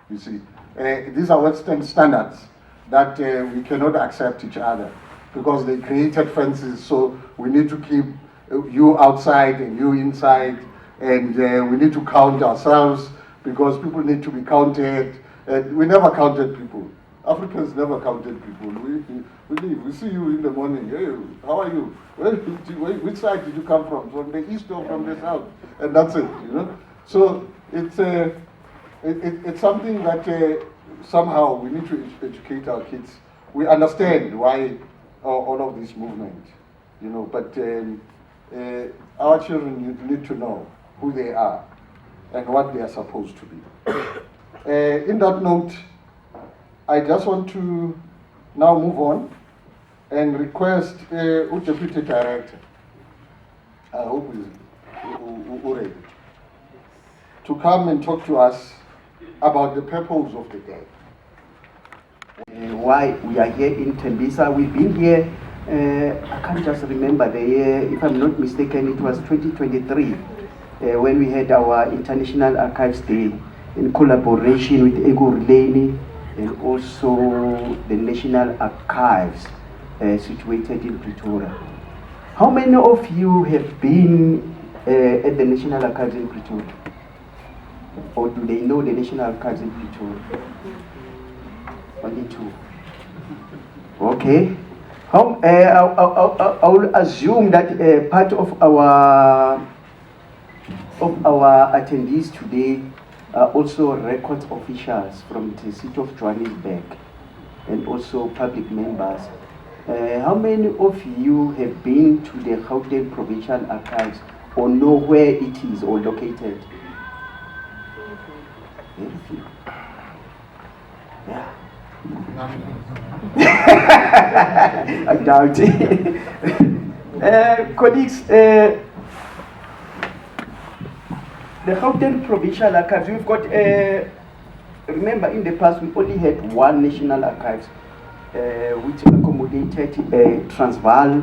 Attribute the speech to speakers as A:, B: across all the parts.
A: You see, these are Western standards that we cannot accept each other because they created fences. So we need to keep you outside and you inside, and we need to count ourselves because people need to be counted. We never counted people. Africans never counted people. We leave. We see you in the morning. Hey, how are you? Which side did you come from the east or from the south? And that's it, you know. So it's something that somehow we need to educate our kids. We understand why all of this movement, you know, but our children need to know who they are and what they are supposed to be. In that note, I just want to now move on and request Deputy Director, I hope he's ready, to come and talk to us about the purpose of the day.
B: Why we are here in Tembisa. We've been here, I can't just remember the year, if I'm not mistaken, it was 2023 when we had our International Archives Day in collaboration with Ekurhuleni and also the National Archives situated in Pretoria. How many of you have been at the National Archives in Pretoria? Or do they know the National Archives in Pretoria? Only two. Okay. I will assume that part of our attendees today are also records officials from the city of Johannesburg and also public members. How many of you have been to the Gauteng Provincial Archives or know where it is or located? Very few. Yeah. I doubt it. Colleagues, the Gauteng Provincial Archives, we've got, remember in the past we only had one National Archives which accommodated Transvaal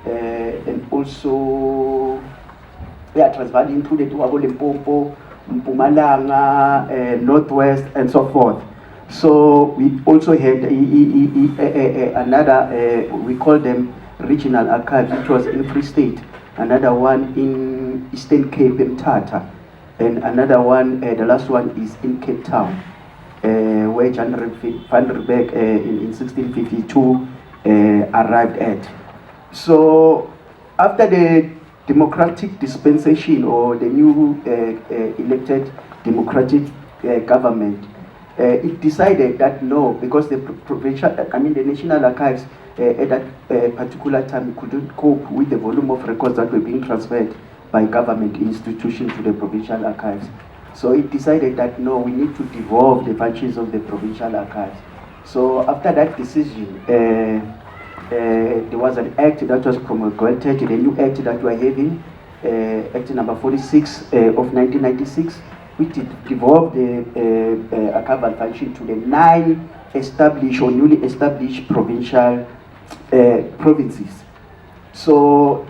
B: and also, Transvaal included Limpopo, Mpumalanga, Northwest and so forth. So we also had another, we call them regional archives, which was in Free State, another one in Eastern Cape in Tata, and another one, the last one is in Cape Town, where Jan van Riebeeck in 1652 arrived at. So after the democratic dispensation or the new elected democratic government, it decided that no, because the the National Archives at that particular time couldn't cope with the volume of records that were being transferred by government institutions to the provincial archives. So it decided that no, we need to devolve the functions of the provincial archives. So after that decision, there was an act that was promulgated, the new act that we are having, Act number 46 of 1996, which devolved the archival function to the 9 established or newly established provincial provinces. So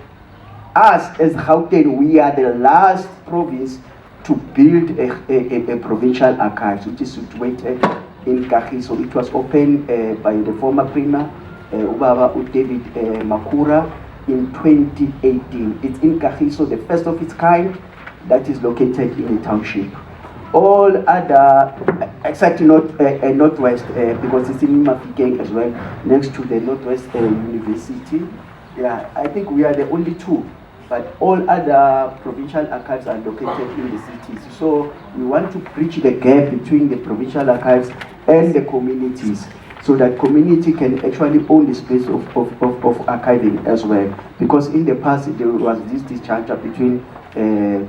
B: us as Gauteng, we are the last province to build a provincial archives, which is situated in Kagiso. It was opened by the former Premier, Ubaba David Makura, in 2018. It's in Kagiso, the first of its kind, that is located in a township. All other, except Northwest, because it's in Mafikeng as well, next to the Northwest University. Yeah, I think we are the only two, but all other provincial archives are located in the cities. So we want to bridge the gap between the provincial archives and the communities, so that community can actually own the space of archiving as well. Because in the past there was this discharge between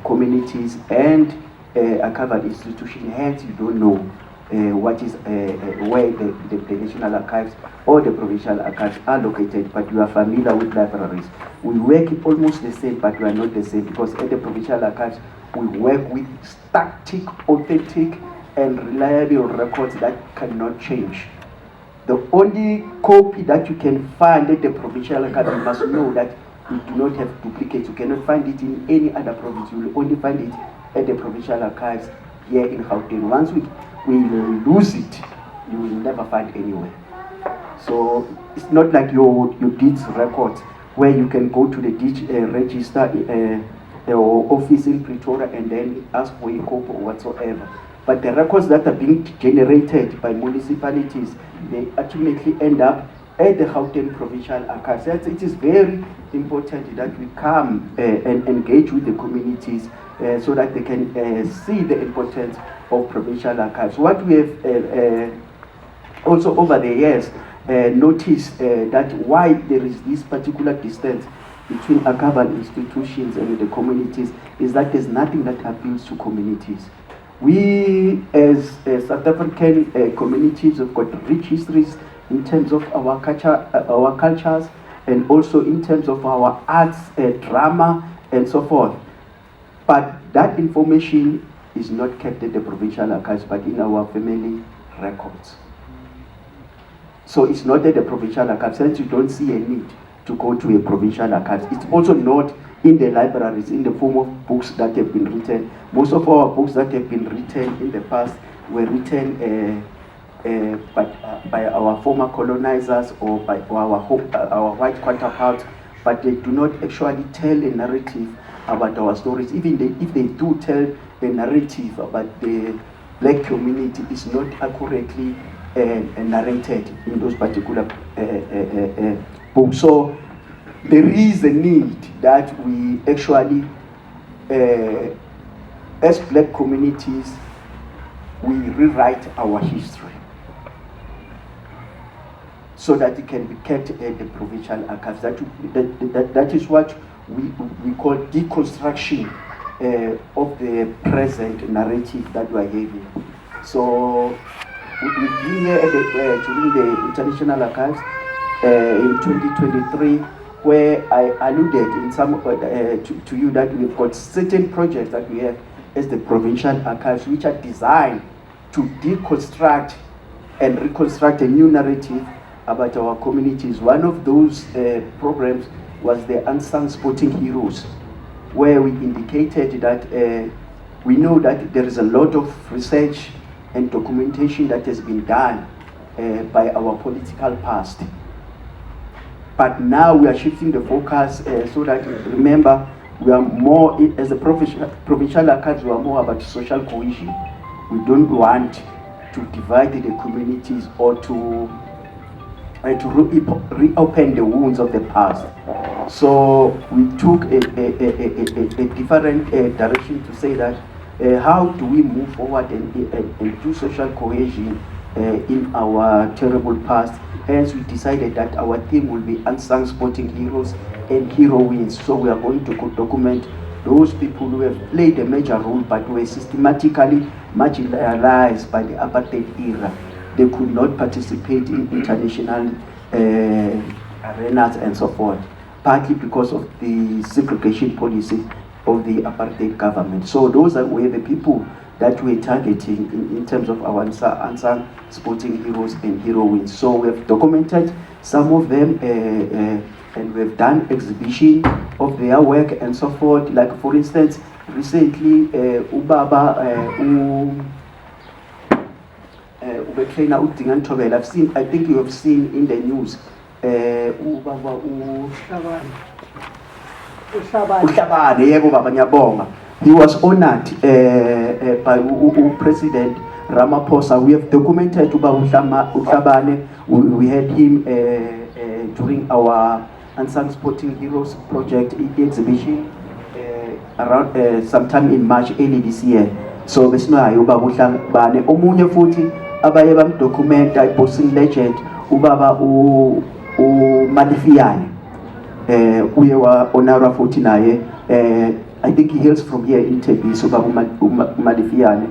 B: communities and archival institution, hence you don't know what is where the National Archives or the provincial archives are located, but you are familiar with libraries. We work almost the same, but we are not the same, because at the provincial archives we work with static, authentic and reliable records that cannot change. The only copy that you can find at the provincial archive, you must know that you do not have duplicates. You cannot find it in any other province. You will only find it at the provincial archives. here in Gauteng. Once we lose it, you will never find anywhere. So it's not like your deeds record, where you can go to the deed register or office in Pretoria and then ask for a copy or whatsoever. But the records that are being generated by municipalities, they ultimately end up at the Gauteng Provincial Archives. It is very important that we come and engage with the communities so that they can see the importance of provincial archives. What we have also over the years noticed that why there is this particular distance between archival institutions and the communities is that there's nothing that appeals to communities. We as South African communities have got rich histories in terms of our cultures, and also in terms of our arts, drama, and so forth. But that information is not kept at the provincial archives, but in our family records. So it's not at the provincial archives, hence you don't see a need to go to a provincial archives. It's also not in the libraries in the form of books that have been written. Most of our books that have been written in the past were written by our former colonizers or by our white counterparts, but they do not actually tell a narrative about our stories. Even if they do tell a narrative about the black community, is not accurately narrated in those particular books. So there is a need that we actually, as black communities, we rewrite our history so that it can be kept at the provincial archives. That is what we call deconstruction of the present narrative that we are having. So we've been here during the International Archives in 2023, where I alluded in some to you that we've got certain projects that we have as the provincial archives, which are designed to deconstruct and reconstruct a new narrative about our communities. One of those programs was the Unsung Sporting Heroes, where we indicated that we know that there is a lot of research and documentation that has been done by our political past. But now we are shifting the focus so that, remember, we are more, as a provincial archives, we are more about social cohesion. We don't want to divide the communities or to reopen the wounds of the past. So we took a different direction to say that how do we move forward and do social cohesion in our terrible past. Hence we decided that our theme will be unsung sporting heroes and heroines. So we are going to document those people who have played a major role but were systematically marginalized by the apartheid era. They could not participate in international arenas and so forth, partly because of the segregation policy of the apartheid government. So those were the people that we're targeting in terms of our unsung sporting heroes and heroines. So we've documented some of them and we've done exhibition of their work and so forth. Like for instance, recently I've seen, I think you have seen in the news, he was honored by President Ramaphosa. We have documented Uhlabane. We had him during our Unsung Sporting Heroes project exhibition around sometime in March early this year. So besinohayo ubaba uhlabane omunye futhi abaye bamdocumenta i-boxing legend ubaba uMalifiyane uye wa-honora futhi naye I think he hails from here in Tembisa ubaba uMalifiyane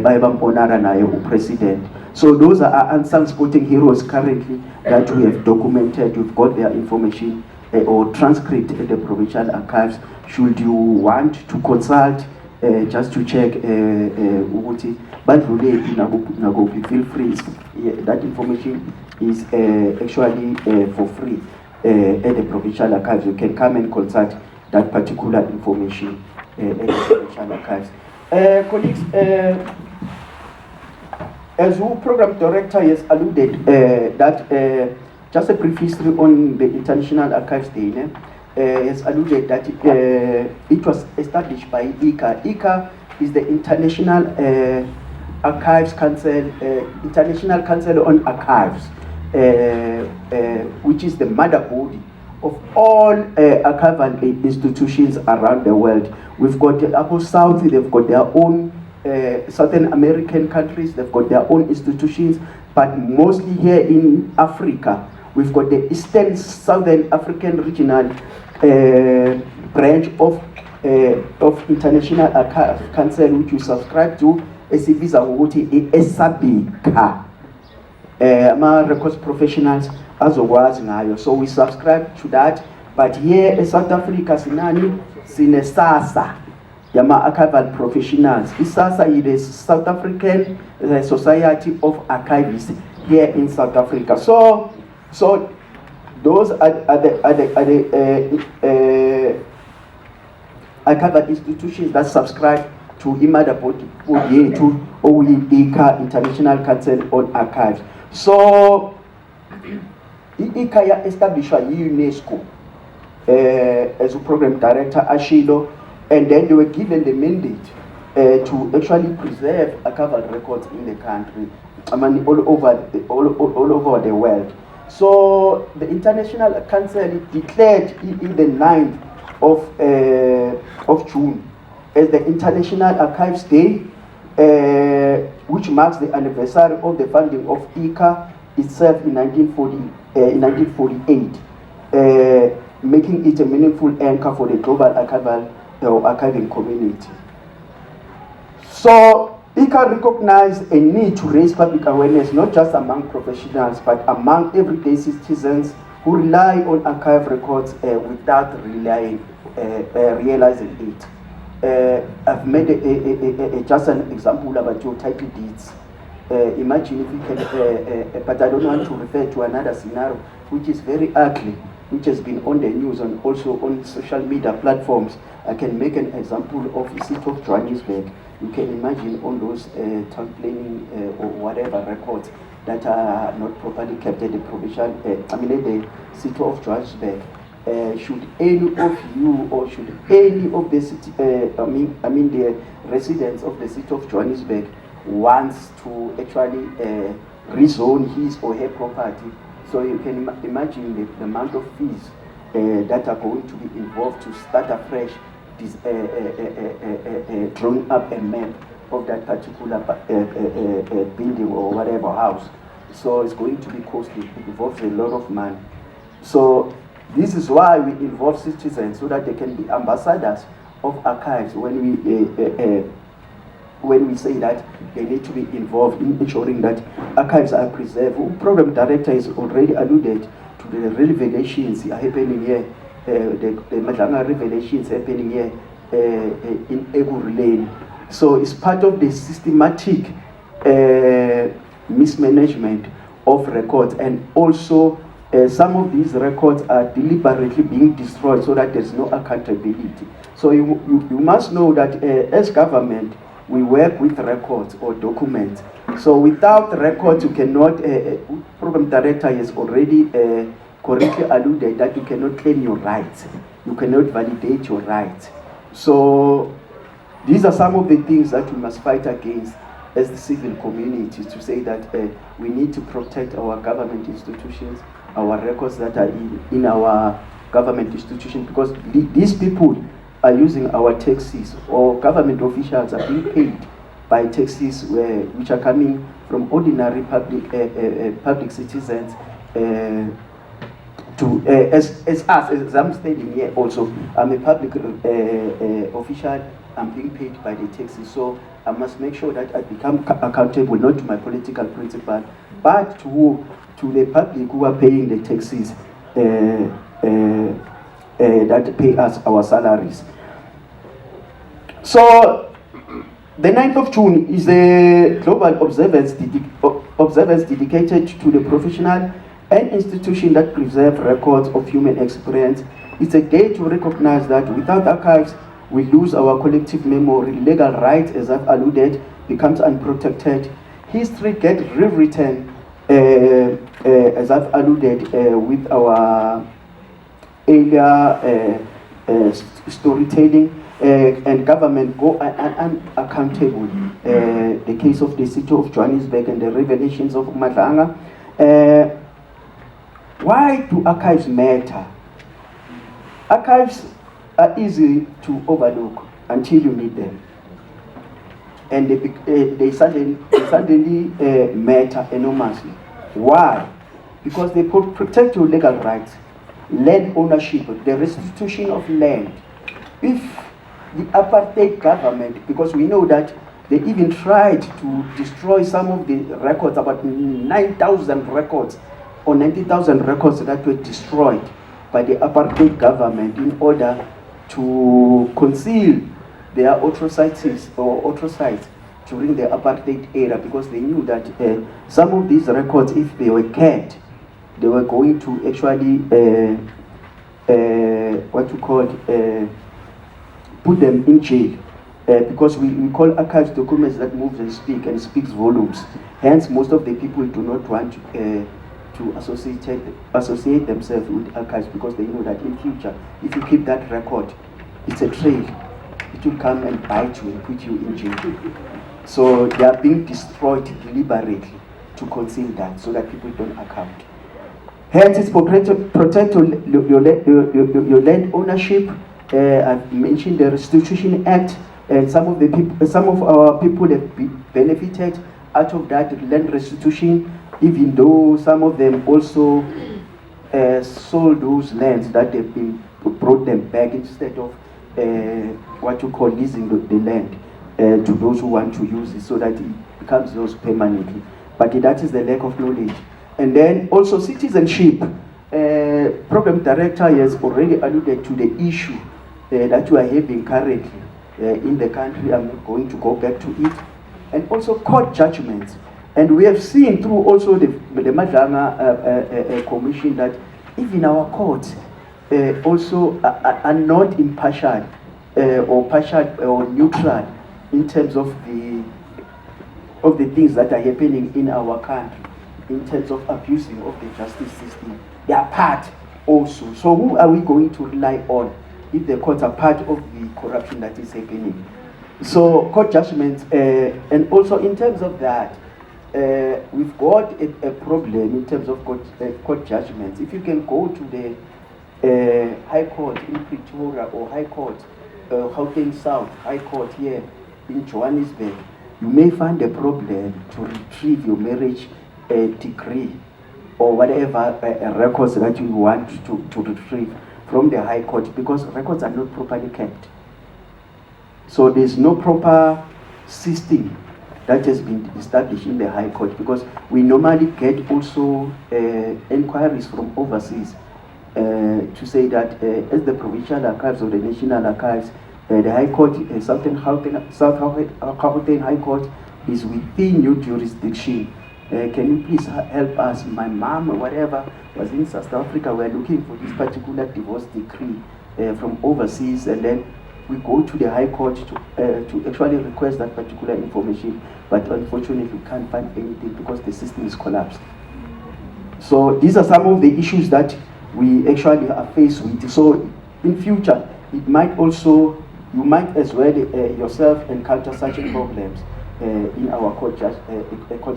B: baye bam-honora naye upresident. So those are our unsung sporting heroes currently that we have documented. We've got their information or transcript at the provincial archives. Should you want to consult just to check ukuthi badlule nakuphi, feel free. That information is actually for free at the provincial archives. You can come and consult that particular information at the provincial archives. Colleagues, as the program director has alluded, that just a brief history on the International Archives Day, has alluded that it was established by ICA. ICA is the International Archives Council, International Council on Archives, which is the mother body of all archival institutions around the world. We've got the Upper South, they've got their own Southern American countries, they've got their own institutions, but mostly here in Africa, we've got the Eastern Southern African Regional branch of International Archives Council, which we subscribe to, esibiza ngokuthi i-ESABICA. Ama-records professionals azokwazi ngayo, so we subscribe to that. But here in South Africa sinani sine SASA yama-archival professionals. ISASA is the South African Society of Archivists here in South Africa. So those are the archival institutions that subscribe to IMADA body to OEICA, International Council on Archives. So ICA established by UNESCO as a program director, Ashilo, and then they were given the mandate to actually preserve archival records in the country, I mean all over the world. So the International Council declared in the 9th of June as the International Archives Day, which marks the anniversary of the founding of ICA itself in 1948, making it a meaningful anchor for the global archiving community. So ICA recognized a need to raise public awareness, not just among professionals, but among everyday citizens who rely on archive records without realizing it. I've made just an example about your title deeds. Imagine if you can, but I don't want to refer to another scenario which is very ugly, which has been on the news and also on social media platforms. I can make an example of the city of Johannesburg. You can imagine on those town planning or whatever records that are not properly kept at the provincial, the city of Johannesburg. Should any of you or should any of the city, the residents of the city of Johannesburg wants to actually rezone his or her property, so you can imagine the amount of fees that are going to be involved to start afresh, drawing up a map of that particular building or whatever house. So it's going to be costly. It involves a lot of money. So this is why we involve citizens, so that they can be ambassadors of archives when we say that they need to be involved in ensuring that archives are preserved. The program director has already alluded to the revelations happening here, the Madlanga revelations happening here in Ekurhuleni. So it's part of the systematic mismanagement of records, and also some of these records are deliberately being destroyed so that there's no accountability. So you must know that as government, we work with records or documents. So without records, you cannot, program director has already correctly alluded that you cannot claim your rights. You cannot validate your rights. So these are some of the things that we must fight against as the civil community, to say that we need to protect our government institutions, our records that are in our government institutions, because these people are using our taxes, or government officials are being paid by taxes which are coming from ordinary public citizens to as us, as I'm standing here also, I'm a public official, I'm being paid by the taxes, so I must make sure that I become accountable, not to my political principal, but to the public who are paying the taxes that pay us our salaries. So the 9th of June is a global observance dedicated to the professional and institution that preserve records of human experience. It's a day to recognize that without archives, we lose our collective memory, legal rights, as I've alluded, becomes unprotected. History gets rewritten, as I've alluded, with our earlier storytelling, and government go unaccountable. The case of the city of Johannesburg and the revelations of Madlanga. Why do archives matter? Archives are easy to overlook until you need them. And they suddenly matter enormously. Why? Because they protect your legal rights, land ownership, the restitution of land. If the apartheid government, because we know that they even tried to destroy some of the records, about 9,000 records or 90,000 records that were destroyed by the apartheid government in order to conceal their atrocities during the apartheid era, because they knew that some of these records, if they were kept, they were going to actually put them in jail, because we call archives documents that move and speaks volumes. Hence, most of the people do not want to associate themselves with archives, because they know that in future, if you keep that record, it's a trail. It will come and bite you and put you in jail. So they are being destroyed deliberately to conceal that, so that people don't account. Hence, it's protect your land ownership. I've mentioned the Restitution Act, and some of our people have benefited out of that land restitution, even though some of them also sold those lands that they've been brought them back, instead of leasing the land to those who want to use it, so that it becomes yours permanently. But that is the lack of knowledge. And then also citizenship. Program director has already alluded to the issue that we are having currently in the country. I'm not going to go back to it. And also court judgments. And we have seen through also the Madlanga Commission that even our courts also are not impartial or partial or neutral in terms of the things that are happening in our country, in terms of abusing of the justice system. They are part also. So who are we going to rely on if the courts are part of the corruption that is happening? So court judgments, and also in terms of that, we've got a problem in terms of court judgments. If you can go to the High Court in Pretoria or High Court, Gauteng South High Court here in Johannesburg, you may find a problem to retrieve your marriage degree or whatever records that you want to retrieve from the High Court, because records are not properly kept. So there's no proper system that has been established in the High Court, because we normally get also inquiries from overseas to say that as the Provincial Archives or the National Archives, the High Court, South Gauteng High Court is within your jurisdiction. Can you please help us? My mom or whatever was in South Africa. We're looking for this particular divorce decree from overseas, and then we go to the High Court to actually request that particular information. But unfortunately, we can't find anything because the system is collapsed. So these are some of the issues that we actually are faced with. So in future, it might also, you might as well yourself encounter such problems in our court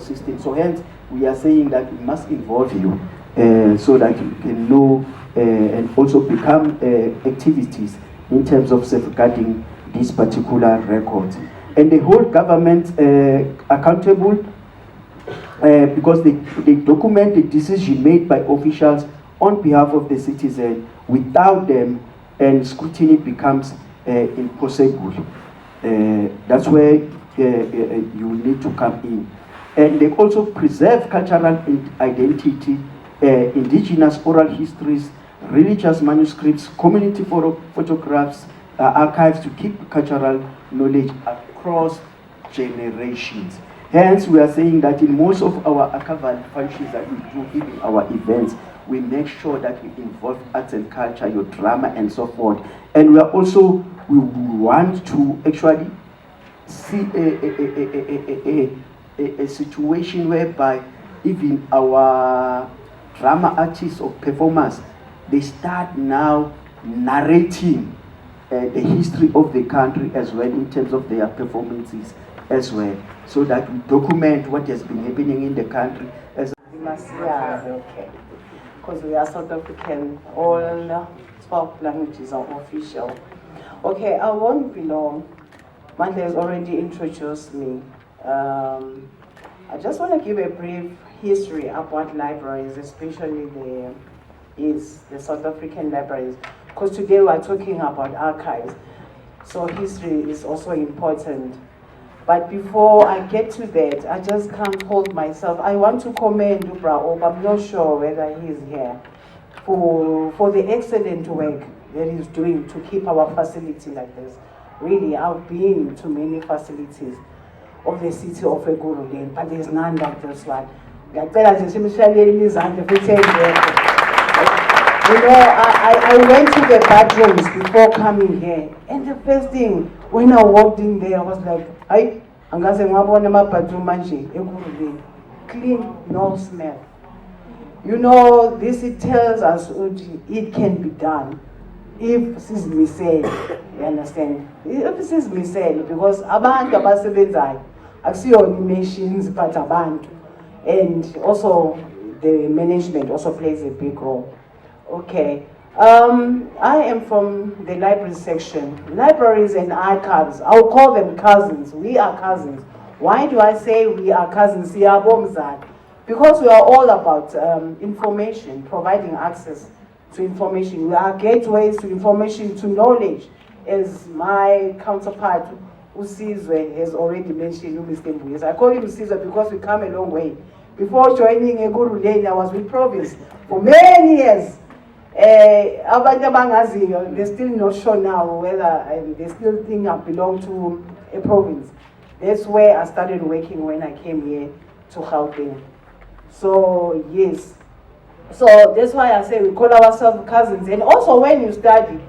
B: system. So hence, we are saying that we must involve you so that you can know and also become activities in terms of safeguarding these particular records. And the whole government accountable because they document the decision made by officials on behalf of the citizen. Without them, and scrutiny becomes impossible. That's where you need to come in. And they also preserve cultural identity, indigenous oral histories, religious manuscripts, community photographs, archives to keep cultural knowledge across generations. Hence, we are saying that in most of our archival functions that we do, even our events, we make sure that we involve arts and culture, your drama, and so forth. And we are also we want to actually see a situation whereby even our drama artists or performers, they start now narrating the history of the country as well in terms of their performances as well, so that we document what has been happening in the country as
C: yeah, okay. Because we are South African, all 12 languages are official. Okay, I won't be long. Mandla has already introduced me. I just want to give a brief history about libraries, especially the South African libraries, because today we are talking about archives, so history is also important. But before I get to that, I just can't hold myself. I want to commend Ubra Ob, I'm not sure whether he's here, for the excellent work that he's doing to keep our facility like this. Really, I've been to many facilities of the city of Ekurhuleni, but there's none like this one. You know, I went to the bathrooms before coming here, and the first thing, when I walked in there, I was like, clean, no smell. You know, this it tells us it can be done. If this is misel, you understand? If this is misel, because abantu abasebenzayo akusiyona machines but abantu, and also the management also plays a big role. Okay, I am from the library section. Libraries and archives, I'll call them cousins. We are cousins. Why do I say we are cousins? Because we are all about information, providing access to information. We are gateways to information, to knowledge, as my counterpart Usizwe has already mentioned. Mr. Mbuyes. I call him Usizwe because we come a long way. Before joining Ekurhuleni, I was with Province for many years. They're still not sure now whether they still think I belong to a province. That's where I started working when I came here to Gauteng. So yes, so that's why I say we call ourselves cousins. And also when you study,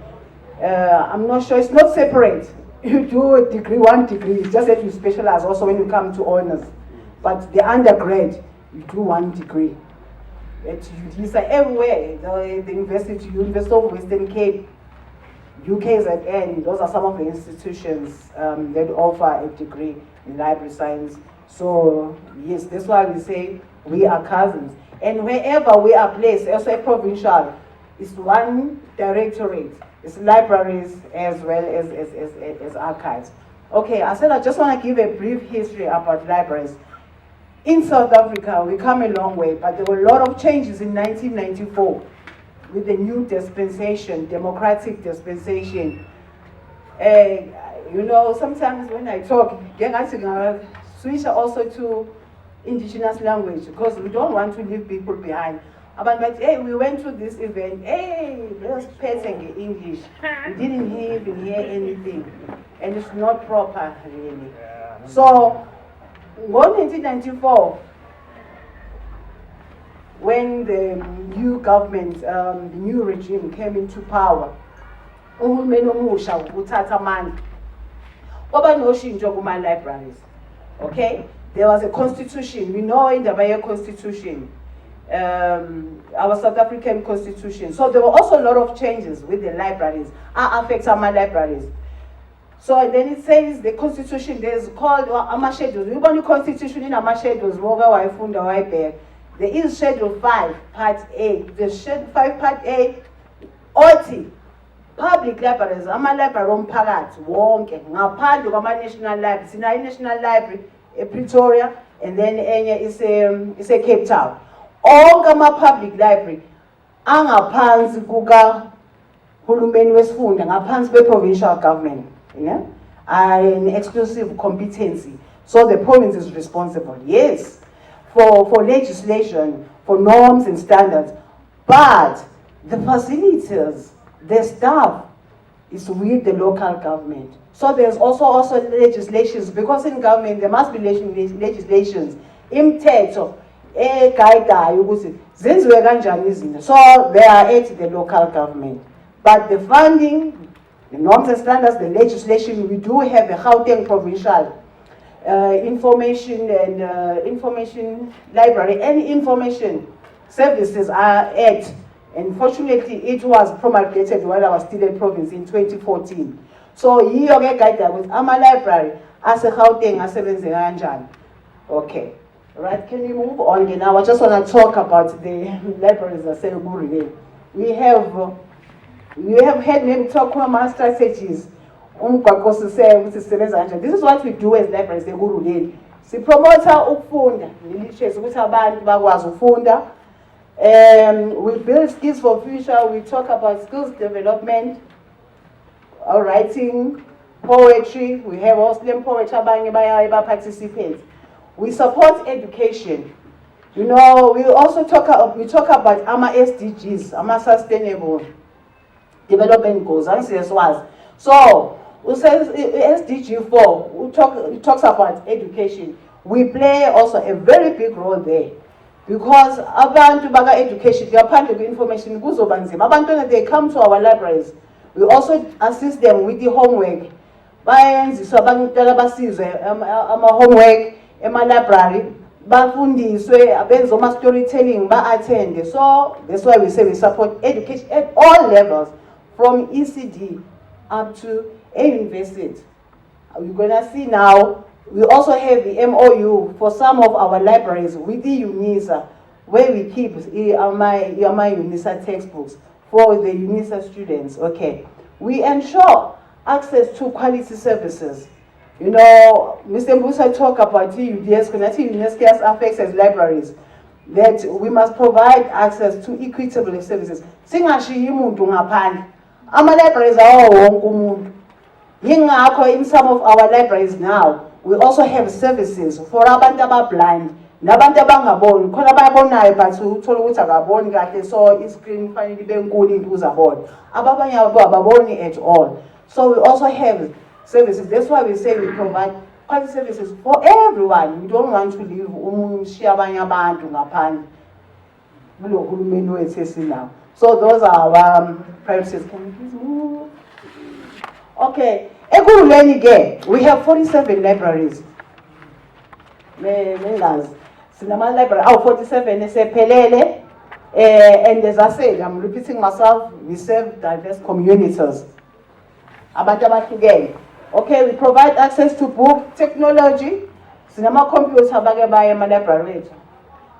C: I'm not sure, it's not separate. You do a degree, one degree, it's just that you specialize also when you come to honors. But the undergrad, you do one degree. It's everywhere, the University of Western Cape, UKZN, those are some of the institutions that offer a degree in library science. So yes, that's why we say we are cousins. And wherever we are placed, also a provincial, it's one directorate. It's libraries as well as archives. Okay, I said I just want to give a brief history about libraries. In South Africa, we come a long way, but there were a lot of changes in 1994 with the new dispensation, democratic dispensation. You know, sometimes when I talk, I switch also to indigenous language because we don't want to leave people behind. But hey, we went to this event, hey, let's speaking English. We didn't even hear anything, and it's not proper, really. So, in 1994, when the new government, the new regime came into power, libraries. Okay? There was a constitution. We know in the Bayer constitution, our South African constitution. So there were also a lot of changes with the libraries. Affects our libraries. So then it says the constitution, there's called schedules. We want the constitution in schedules. There is Schedule 5, Part A. The Schedule 5, Part A, OT, public libraries, library omphakathi wonke, ngaphandle kwama-national library. Sina i-National Library ePretoria, and then enye is a Cape Town. Onke ama-public library angaphansi kuka-hulumeni wesifunda, ngaphansi kwe-provincial government. Yeah? An exclusive competency. So the province is responsible, yes, for legislation, for norms and standards. But the facilities, the staff is with the local government. So there's also legislations, because in government there must be legislations. Imithetho eguidayo ukuthi zenziwe kanjani izinto. So they are at the local government. But the funding the norms and standards, the legislation. We do have a Gauteng provincial information and information library and information services act. And fortunately, it was promulgated while I was still in province in 2014. So, here we guide with our library as a Gauteng asebenze kanjani. Okay. Right, can we move on now? I just want to talk about the libraries at Ekurhuleni. We have had maybe talk about strategies. This is what we do as libraries at Ekurhuleni. We promote ukufunda, ukuthi abantu bakwazi ukufunda. We build skills for future. We talk about skills development, writing, poetry. We have all slam poetry abanye participate. We support education. You know, we also talk about our SDGs, our sustainable development goals. So, we say SDG 4, it talks about education. We play also a very big role there. Because abantu baga education, they are part of the information. They come to our libraries. We also assist them with the homework. Homework. My library, bafundiswe, abenza ma storytelling, attend. So that's why we say we support education at all levels, from ECD up to a university. We're gonna see now. We also have the MOU for some of our libraries with the UNISA, where we keep my UNISA textbooks for the UNISA students. Okay, we ensure access to quality services. You know, Mr. Mbusa talked about UDS, UNESCO affects as libraries, that we must provide access to equitable services. Singashiyi umuntu ngaphandle. Ama libraries are wonke umuntu. Yingakho in some of our libraries now, we also have services for abantu abablind, nabantu abangaboni. Khona bayabonayo but uthola ukuthi akaboni kahle, so iscreen fanele ibe nkulu into uzabona. Abanye ababoni at all. So we also have services. That's why we say we provide quality services for everyone. We don't want to leave abanye abantu ngaphandle. Now. So those are our priorities. Can you please move? Okay. Ekurhuleni again. We have 47 libraries. Cinema library. 47 esephelele. And as I said, I'm repeating myself, we serve diverse communities. Abantu abahlukene. Okay, we provide access to book technology. Cinema computers habage by my library.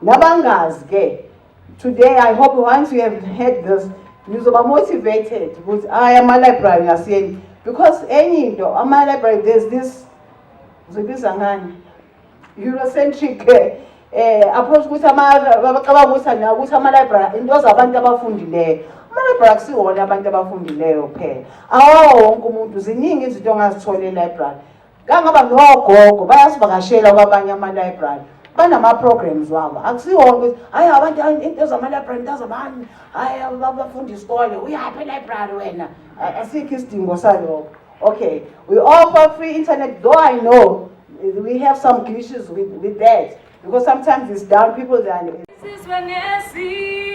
C: Nabangas ge. Today, I hope once you have heard this, you will be motivated with I am a library. Because my library, there's this Eurocentric approach with my library. And those are abantu abafundileyo. Library akusiwona abantu abafundileyo phela. Wonke umuntu ziningi izinto ongazithola e-library. Kangaba nogogo bayasivakashela kwabanye ama-library. Banama-programs wabo. Akusiwona ukuthi hayi abantu into zama-library into zabani. Hayi abafunda isikole uyaphi e-library wena. Asikho isidingo salokho. Okay, we offer free internet, though I know we have some glitches with that. Because sometimes it's down, people that this is when you see.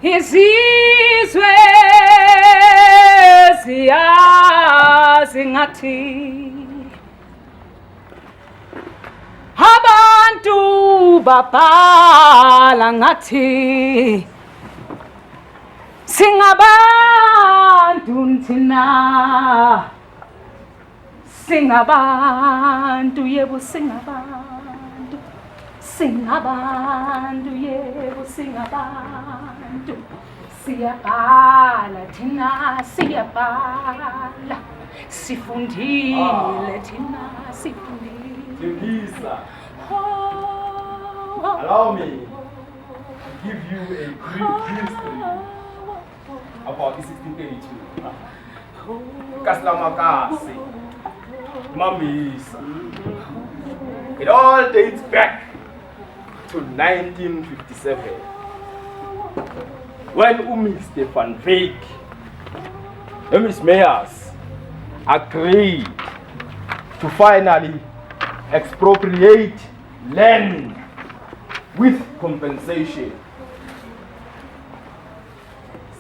D: Izizwe ziyazi ngathi abantu babhala ngathi singabantu thina singabantu yebo singabantu singabantu yebo singabantu siyabhala thina siyabhala sifundile thina sifundile
E: Tembisa, allow me to give you a brief history about 1682. Kaslamakasi, Tembisa. It all dates back to 1957 when Mr. Van Veek and Ms. Meyers agreed to finally expropriate land with compensation.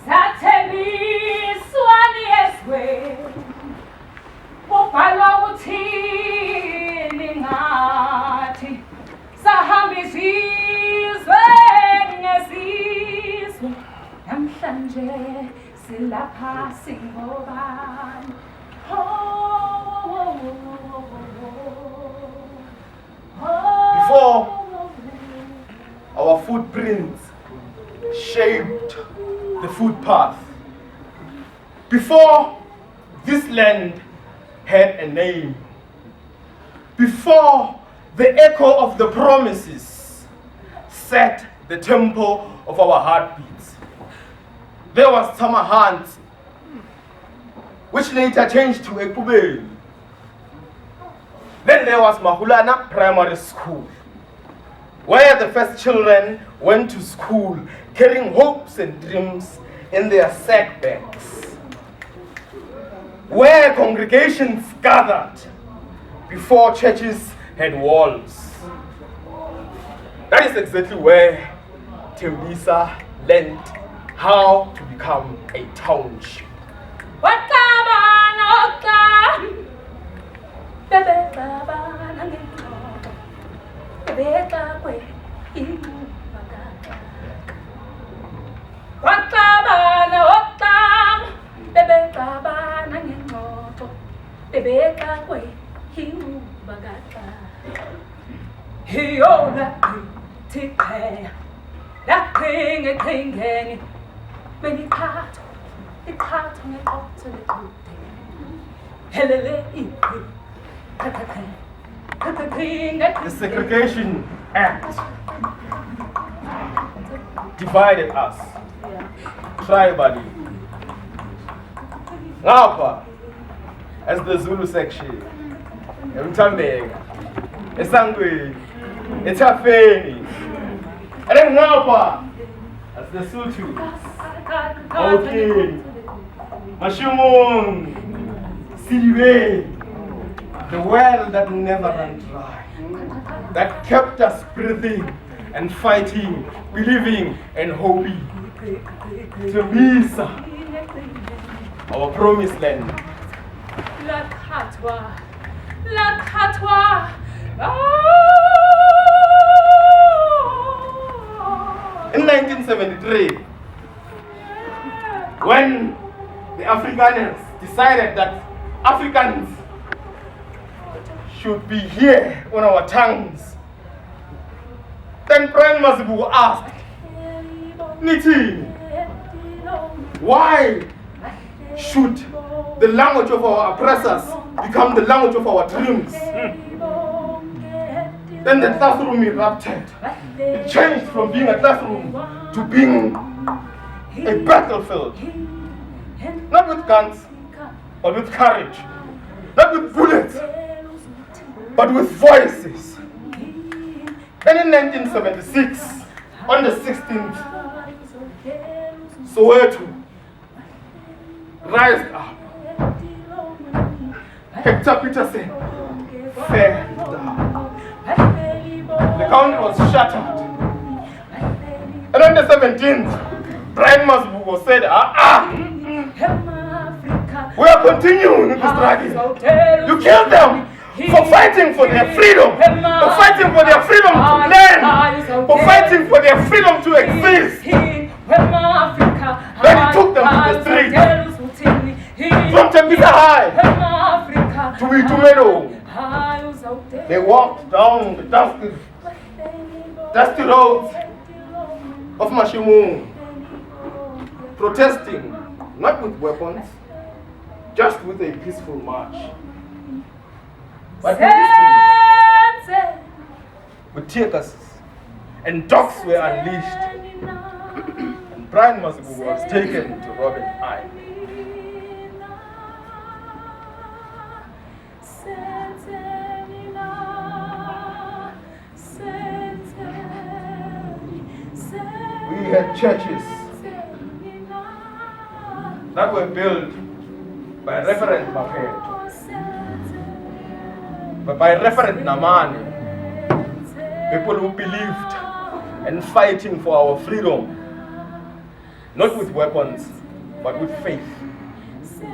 D: Satembiswa niyeswe, ubhalwa uthini ngathi, sahamba izizwe ngezizwe, namhlanje silapha singobani.
E: Before our footprints shaped the footpath, before this land had a name, before the echo of the promises set the tempo of our heartbeats, there was Tamahansi, which later changed to Ekurhuleni. Then there was Mahulana Primary School, where the first children went to school carrying hopes and dreams in their sack bags, where congregations gathered before churches had walls. That is exactly where Tembisa learned how to become a township. The Segregation Act divided us tribally. Ngapha, as the Zulu section, eMtambeka, eSangweni, eThafeni, and then ngapha, as the Sotho, Oking, Mashumung, Siliwe, the well that never ran dry, that kept us breathing and fighting, believing and hoping. Tembisa, our promised land. In 1973, when the Afrikaners decided that Africans should be here on our tongues, then Prime Mazibuko asked, Niti, why should the language of our oppressors become the language of our dreams? Then the classroom erupted. It changed from being a classroom to being a battlefield. Not with guns, but with courage. Not with bullets, but with voices. And in 1976, on the 16th, Soweto rised up. Hector Peterson fell down. The country was shattered. And on the 17th, Brian Mazibuko said, we are continuing with the struggle. You killed them for fighting for their freedom, for fighting for their freedom to learn, for fighting for their freedom to exist. Then he took them to the street, from Tembisa High to Itumelo. They walked down the dusty roads of Mashumung, protesting, not with weapons, just with a peaceful march. But with tear gases and dogs were unleashed, and Brian Mazibuko was taken to Robben Island. had churches that were built by Reverend Mapet, but by Reverend Namani, people who believed in fighting for our freedom, not with weapons, but with faith.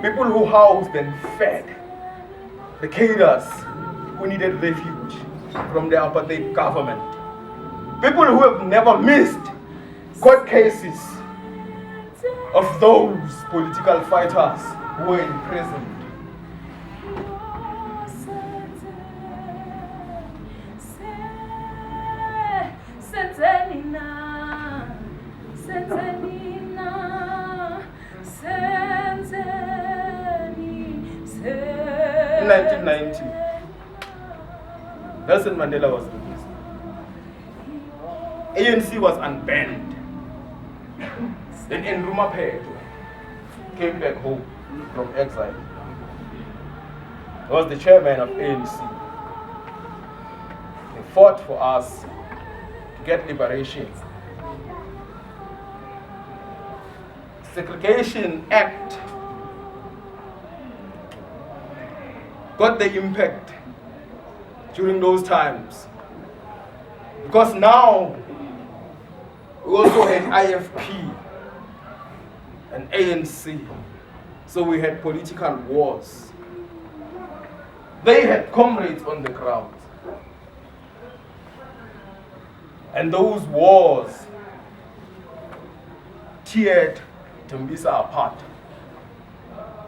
E: People who housed and fed the cadres who needed refuge from the apartheid government. People who have never missed court cases of those political fighters who were imprisoned. In 1990, Nelson Mandela was released. ANC was unbanned. Then Nkrumah Phethwe came back home from exile. He was the chairman of ANC. He fought for us to get liberation. Segregation Act got the impact during those times, because now we also had IFP and ANC, so we had political wars. They had comrades on the ground, and those wars teared Tembisa apart.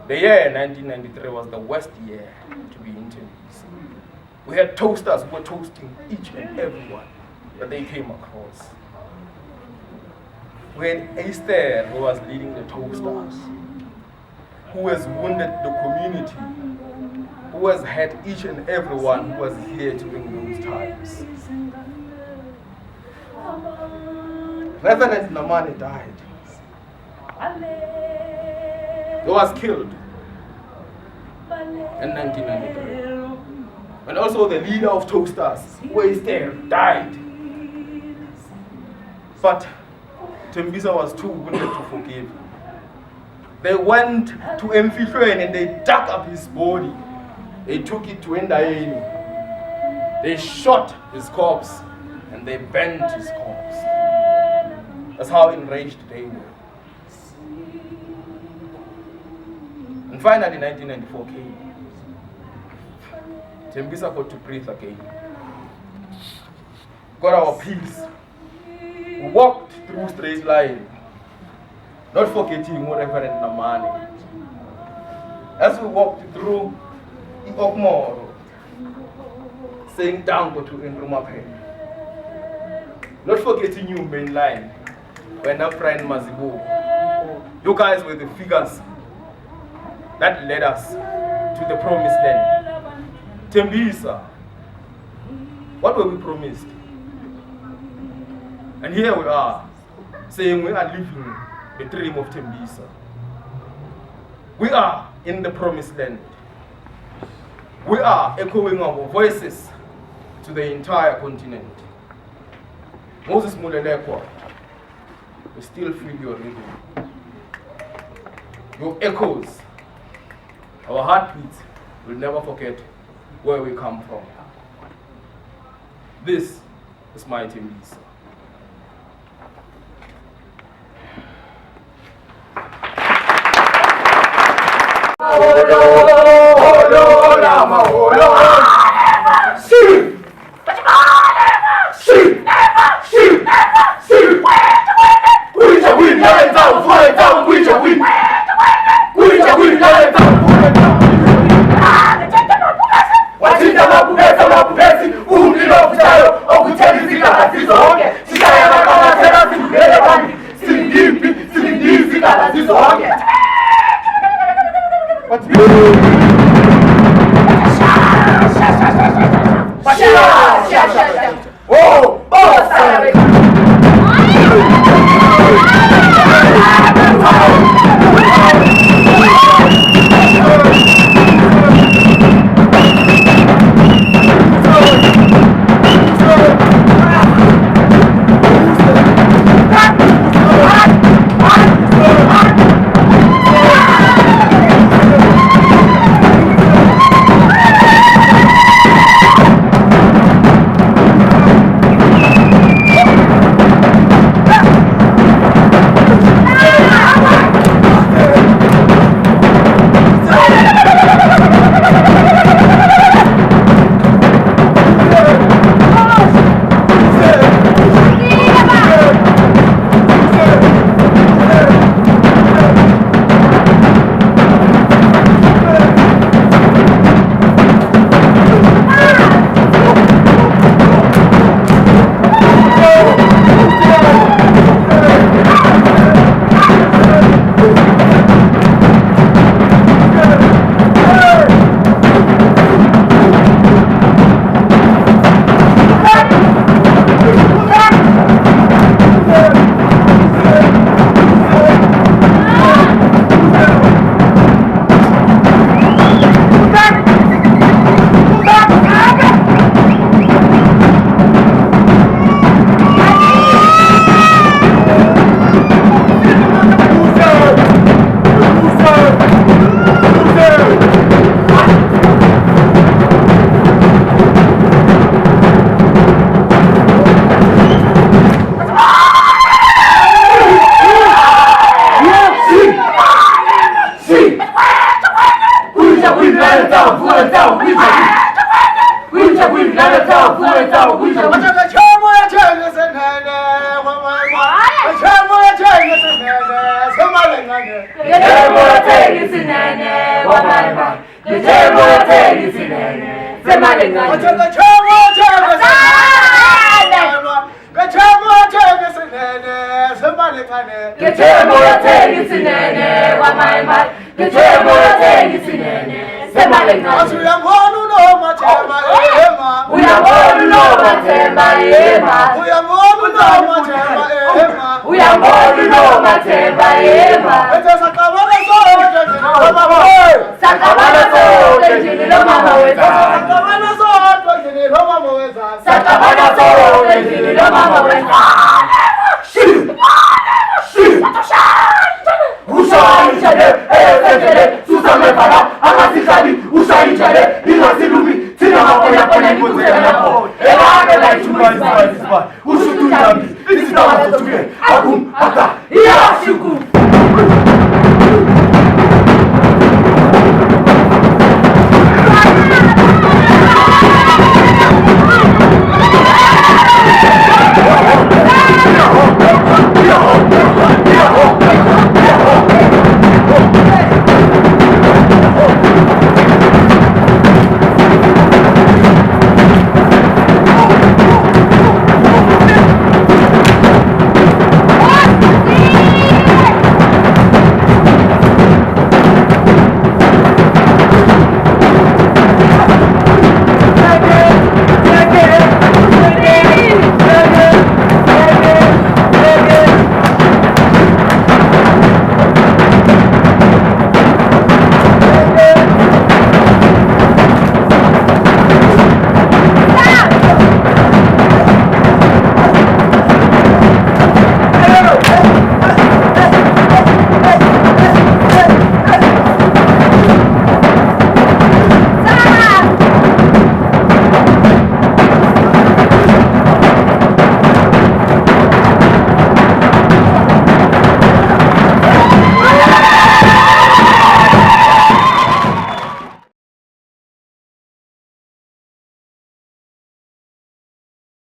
E: The year 1993 was the worst year to be in Tembisa. We had toasters who were toasting each and every one that they came across. We had Esther who was leading the toasters, who has wounded the community, who has had each and every one who was here during those times. Reverend Namani died. He was killed in 1993. And also the leader of Toasters, who is there, died. But Tembisa was too wounded to forgive. They went to Ekurhuleni and they dug up his body. They took it to Endayeni. They shot his corpse and they burned his corpse. That's how enraged they were. And finally, 1994 came. Tembisa got to breathe again. Got our peace. We walked through straight line, not forgetting Reverend Namani. As we walked through Okmoro, saying down to Nkrumah Phethwe, not forgetting you main line, when our friend Mazibu. You guys were the figures that led us to the promised land. Tembisa, what were we promised? And here we are, saying we are living the dream of Tembisa. We are in the promised land. We are echoing our voices to the entire continent. Moses Molelekoa, we still feel your rhythm, your echoes. Our heartbeats will never forget where we come from. This is my Tembisa.
D: Gitemo tegisi nene wamama. Gitemo tegisi nene. Semalengani.
E: Gitemo tegisi nene. Semalengani.
D: Gitemo tegisi nene wamama. Gitemo tegisi nene. Semalengani.
E: Uyangonu no matema ema.
D: Uyangonu no matema ema.
E: Uyangonu no matema ema.
D: Uyangonu no matema ema.
E: Ete sakabana so mama.
D: Sakabana so tenjini lo mama weza.
E: Sakabana so tenjini lo mama weza.
D: Sakabana so tenjini lo mama weza. Usha, usha, usha,